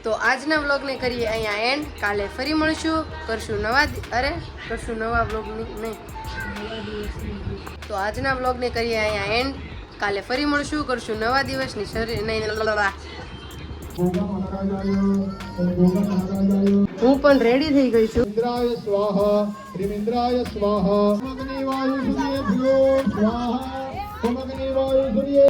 તો આજના વ્લોગને કરીએ અહીંયા એન્ડ. કાલે ફરી મળશું, કરશું નવા વ્લોગની નહીં. તો આજના વ્લોગને કરીએ અહીંયા એન્ડ. કાલે ફરી મળશું, કરશું નવા દિવસની હું પણ રેડી થઈ ગઈ છું. ઇન્દ્રાય સ્વાહા ત્રિમિન્દ્રાય સ્વાહા અગ્નિ વાયુ સૂર્યેભ્યો સ્વાહા અગ્નિ વાયુ સૂર્ય.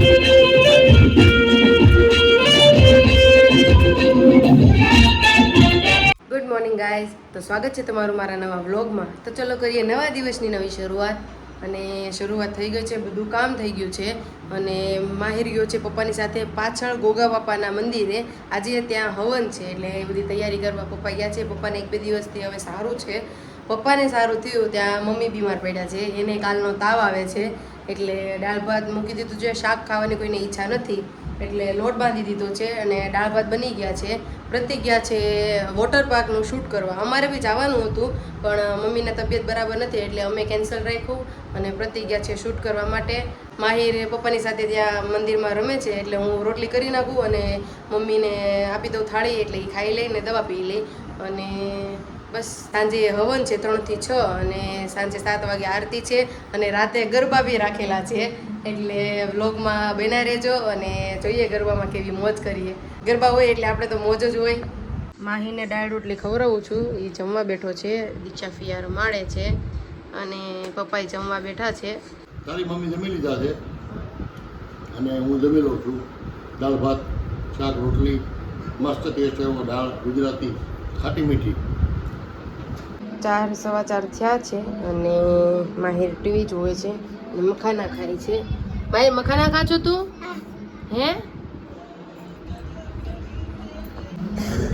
Good morning guys. તો સ્વાગત છે તમારું મારા નવા વ્લોગમાં. તો ચલો કરીએ નવા દિવસની નવી શરૂઆત. અને શરૂઆત થઈ ગઈ છે, બધું કામ થઈ ગયું છે. અને માહિર ગયો છે પપ્પાની સાથે પાછળ ગોગા બાપાના મંદિરે. આજે ત્યાં હવન છે એટલે એ બધી તૈયારી કરવા પપ્પા ગયા છે. પપ્પાને 1-2 દિવસથી હવે સારું છે. પપ્પાને સારું થયું, ત્યાં મમ્મી બીમાર પડ્યા છે. એને કાલનો તાવ આવે છે એટલે દાળ ભાત મૂકી દીધું છે. શાક ખાવાની કોઈને ઈચ્છા નથી એટલે લોટ બાંધી દીધો છે અને દાળ ભાત બની ગયા છે. પ્રતિક ગયા છે વોટર પાર્કનું શૂટ કરવા. અમારે બી જવાનું હતું પણ મમ્મીને તબિયત બરાબર નથી એટલે અમે કેન્સલ રાખ્યું અને પ્રતિક ગયા છે શૂટ કરવા માટે. માહિર પપ્પાની સાથે ત્યાં મંદિરમાં રમે છે એટલે હું રોટલી કરી નાખું અને મમ્મીને આપી દઉં થાળી એટલે એ ખાઈ લઈને દવા પી લે. અને બસ સાંજે હવન છે 3 થી 6 અને સાંજે 7 વાગે આરતી છે અને રાતે ગરબા બી રાખેલા છે એટલે વ્લોગમાં બના રહેજો અને જોઈએ ગરબામાં કેવી મોજ કરીએ. ગરબા હોય એટલે આપણે તો મોજ જ હોય. માહીને દાળ રોટલી ખવડાવું છું, એ જમવા બેઠો છે. દીક્ષા ફિયાર માળે છે અને પપ્પા જમવા બેઠા છે. તારી મમ્મી જમી લીધા છે અને હું જમી લઉં છું. દાળ ભાત શાક રોટલી મસ્ત ટેસ્ટ એવો દાળ ગુજરાતી ખાટી મીઠી. 4:15 થયા છે અને માહિર ટીવી જોવે છે અને મખાના ખાય છે. માહિર મખાના ખા છો તું? હે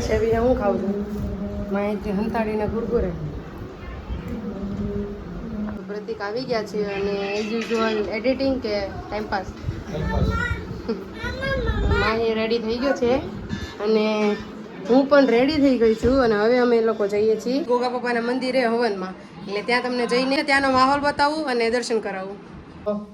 છેવી હું ખાઉં છું. માહિર હંતાડીને ગુરગુરે. પ્રતિક આવી ગયા છે અને એઝ યુઝ્યુઅલ એડિટિંગ કે ટાઈમપાસ. માહિર રેડી થઈ ગયો છે અને હું પણ રેડી થઈ ગઈ છું અને હવે અમે લોકો જઈએ છીએ ગોગા પપ્પાના મંદિરે હવનમાં. એટલે ત્યાં તમને જઈને ત્યાંનો માહોલ બતાવું અને દર્શન કરાવું.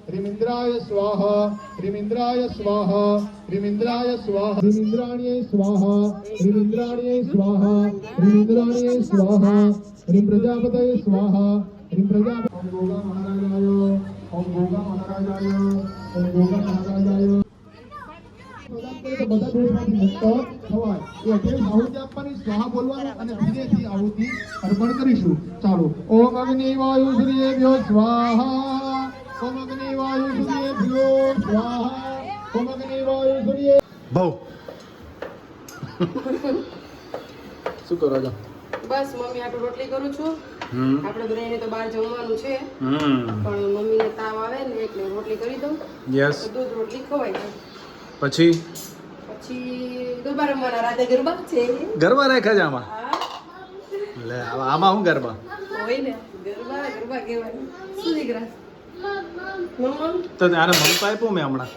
ત્રિમિન્દ્રાય સ્વાહા ત્રિમિન્દ્રાય સ્વાહા ત્રિમિન્દ્રાય સ્વાહા ત્રિમિન્દ્રાણ્યે સ્વાહા ત્રિમિન્દ્રાણ્યે સ્વાહા ત્રિમિન્દ્રાણ્યે સ્વાહા ત્રિ પ્રજાપતયે સ્વાહા ત્રિ પ્રજાપતયે. ઓમ ગોગા મહારાજાય ઓમ ગોગા મહારાજાય ઓમ ગોગા મહારાજાય. બધા દોષમાંથી મુક્ત થવાય એ અત્યારે આહુતિ આપવાની, સ્વાહા બોલવાનું અને ધીરેથી આહુતિ અર્પણ કરીશું. ચાલો. ઓમ અગ્નિ વાયુ સૂર્યેભ્યો સ્વાહા ઓમ અગ્નિ વાયુ સૂર્યેભ્યો સ્વાહા ઓમ અગ્નિ વાયુ સૂર્ય. ભવ શું કરો છો? બસ મમ્મી આટલું રોટલી કરું છું. આપણે બધાને તો બહાર જમવાનું છે પણ મમ્મીને તાવ આવે ને એટલે રોટલી કરી દઉં. યસ. દૂધ રોટલી ખવાય જાય. પછી ગરબા રમવાના. રાતે ગરબા છે. ગરબા રાખ્યા છે આમાં? લે આમાં શું ગરબા હોય ને? ગરબા કહેવાય. શું દીકરા મમ્મા તો આને મમતા આપ્યો મેં હમણાં.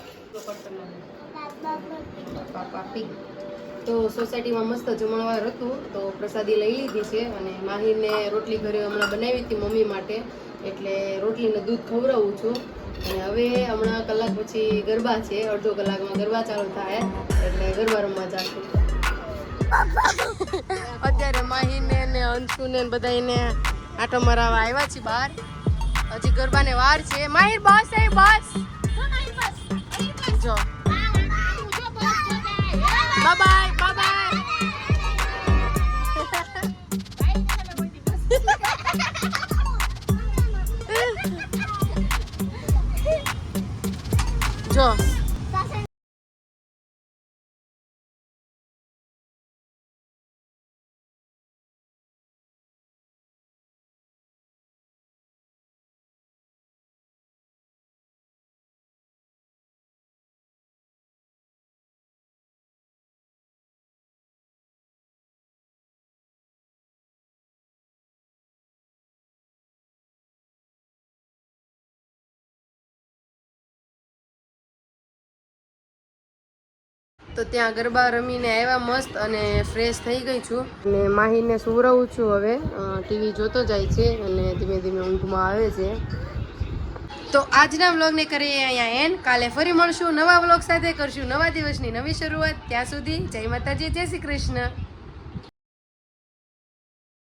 તો સોસાયટીમાં મસ્ત જમણવાર હતું તો પ્રસાદી લઈ લીધી છે અને માહીને રોટલી ઘરે હમણાં બનાવી હતી મમ્મી માટે એટલે રોટલીને દૂધ ખવડાવું છું. અને હવે હમણાં કલાક પછી ગરબા છે, અડધો કલાકમાં ગરબા ચાલુ થાય એટલે ગરબા રમવા જાશું. અત્યારે માહીને ને અંશુને બધાને આટો મરાવા આવ્યા છે બહાર. હજી ગરબાને વાર છે. માહિર બસ એ બસ જો. બાય બાય બાય જો. તો ત્યાં ગરબા રમીને આવ્યા મસ્ત અને ફ્રેશ થઈ ગઈ છું અને માહીને સુવરાવું છું. હવે ટીવી જોતો જાય છે અને ધીમે ધીમે ઊંઘમાં આવે છે. તો આજના વ્લોગને કરીએ અહીંયા એન્ડ. કાલે ફરી મળશું નવા વ્લોગ સાથે, કરશું નવા દિવસની નવી શરૂઆત. ત્યાં સુધી જય માતાજી, જય શ્રી કૃષ્ણ.